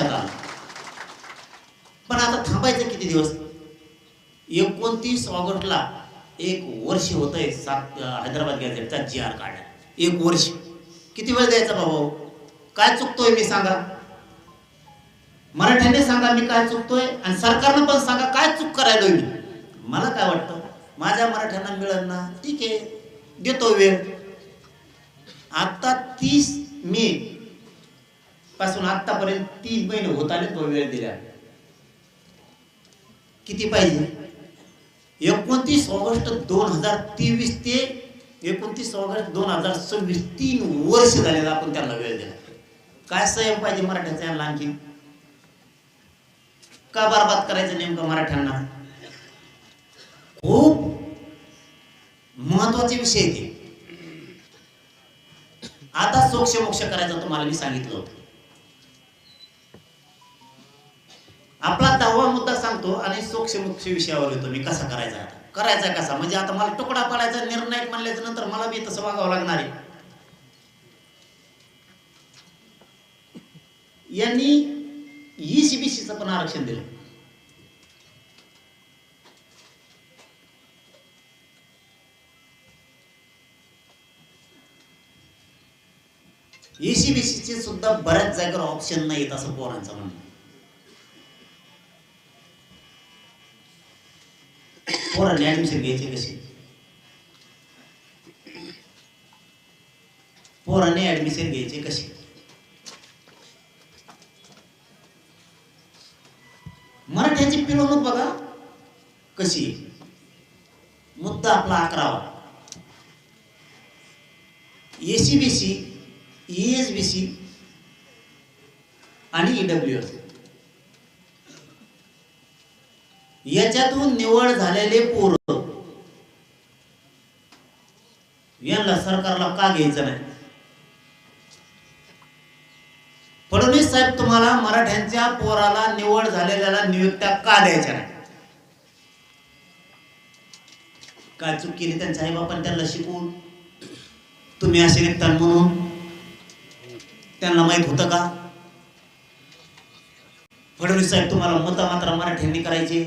लक्षात आलं. पण आता थांबायचं किती दिवस? 29 ऑगस्टला 1 वर्ष होतंय हैदराबाद गॅझेटचा GR काढला. 1 वर्ष. किती वेळ द्यायचा बाबा? काय चुकतोय मी सांगा? मराठ्यांनी सांगा मी काय चुकतोय, आणि सरकारनं पण सांगा काय चूक करायलोय मी. मला काय वाटतं, माझ्या मराठ्यांना मिळेल ना, ठीक आहे, देतो वेळ. आता 30 मे पासून आतापर्यंत 3 महिने होत आले तो वेळ दिला. किती पाहिजे? 29 ऑगस्ट 2023 ते 29 ऑगस्ट 2026 3 वर्ष झालेला आपण त्यांना वेळ दिला. काय संयम पाहिजे मराठ्यांचा यांना आणखी? का बरबाद करायचं नेमकं मराठ्यांना? खूप महत्वाचे विषय ते. आता सोक्ष करायचं तुम्हाला मी सांगितलं होतं. आपला 10वा मुद्दा सांगतो आणि सोक्ष विषयावर येतो मी. कसा करायचा? आता करायचा कसा म्हणजे आता मला तुकडा पाडायचा निर्णायक म्हणल्याच्या नंतर मला बी तसं वागावं लागणार आहे. यांनी ECBCचं पण आरक्षण दिलं. ECBCचे सुद्धा बऱ्याच जागेवर ऑप्शन नाहीत असं पोरांचं म्हणणं. पोरांनी ऍडमिशन घ्यायचे कसे? पोरांनी ऍडमिशन घ्यायचे कसे? मराठ्याची पिळवणूक बघा कशी. मुद्दा आपला 11वा. ECBC, ESBC आणि EWS याच्यातून निवड झालेले पोरं यांना सरकारला का घ्यायचं नाही? फडणवीस साहेब तुम्हाला मराठ्यांच्या पोराला निवड झालेल्याला नियुक्त्या का द्यायच्या नाही? काय चूक केली त्यांच्या आईबापांनी त्यांना शिकवून? तुम्ही असे निघताल म्हणून त्यांना माहित होतं का? फडणवीस साहेब तुम्हाला मतं मात्र मराठ्यांनी करायचे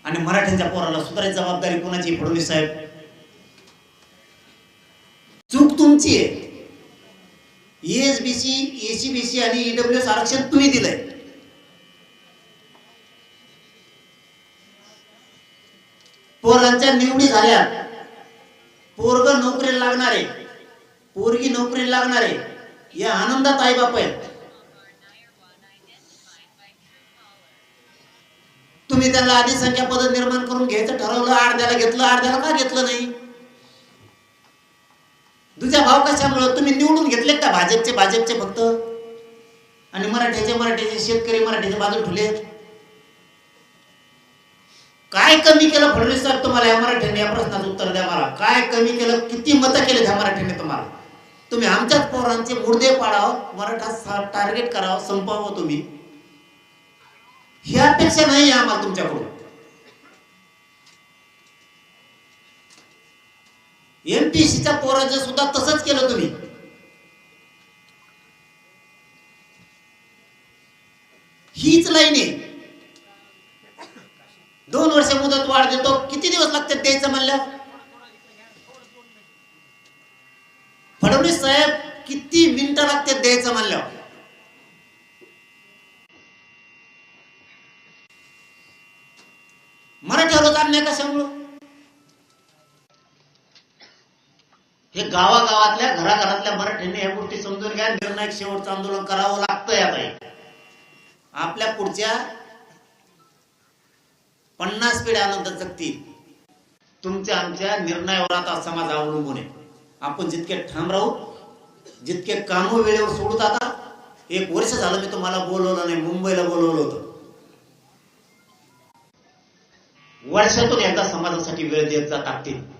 आणि मराठ्यांच्या पोराला सुधारायची जबाबदारी कोणाची? फडणवीस साहेब. चूक तुमची आहे. ESBC, ECBC आणि EWS आरक्षण तुम्ही दिलंय. पोरांच्या निवडी झाल्या, पोरग नोकरीला लागणार आहे, पोरगी नोकरीला लागणार आहे, या आनंदात आई बाप आहेत. तुम्ही त्यांना आधी संख्या पद निर्माण करून घ्यायचं ठरवलं, अर्ध्याला घेतलं, अर्ध्याला का घेतलं नाही? तुझ्या भाव कशामुळे तुम्ही निवडून घेतले का? भाजपचे फक्त, आणि मराठ्याचे शेतकरी मराठ्याचे बाजू ठेवले. काय कमी केलं फडणवीस साहेब तुम्हाला या मराठ्यांनी? या प्रश्नाचं उत्तर द्या मला. काय कमी केलं? किती मतं केले त्या मराठ्यांनी तुम्हाला? तुम्ही आमच्याच पोरांचे मुर्दे पाडावं, मराठा टार्गेट करावं, संपवावं तुम्ही, ही अपेक्षा नाही आम्हाला तुमच्याकडून. MPSCच्या पोराचं सुद्धा तसंच केलं तुम्ही. हीच लाईन आहे. 2 वर्ष मुदत वाढ देतो. किती दिवस लागतात द्यायचं म्हणलं? फडणवीस साहेब किती मिनिटं लागतात द्यायचं म्हणलं? मराठ्यावर अन्याय कशामुळं? हे गावागावातल्या घराघरातल्या मराठ्यांनी या गोष्टी समजून घ्या. निर्णायक शेवटचं आंदोलन करावं लागतंय. आता आपल्या पुढच्या 50 पिढ्या आनंद जगतील. तुमच्या आमच्या निर्णयावर आता समाज अवलंबून आहे. आपण जितके ठाम राहू, जितके काम वेळेवर सोडूत. आता 1 वर्ष झालं मी तुम्हाला बोलवलं नाही, मुंबईला बोलवलं होतं. वर्षातून एकदा समाजासाठी वेळ देत जा ताकदीने.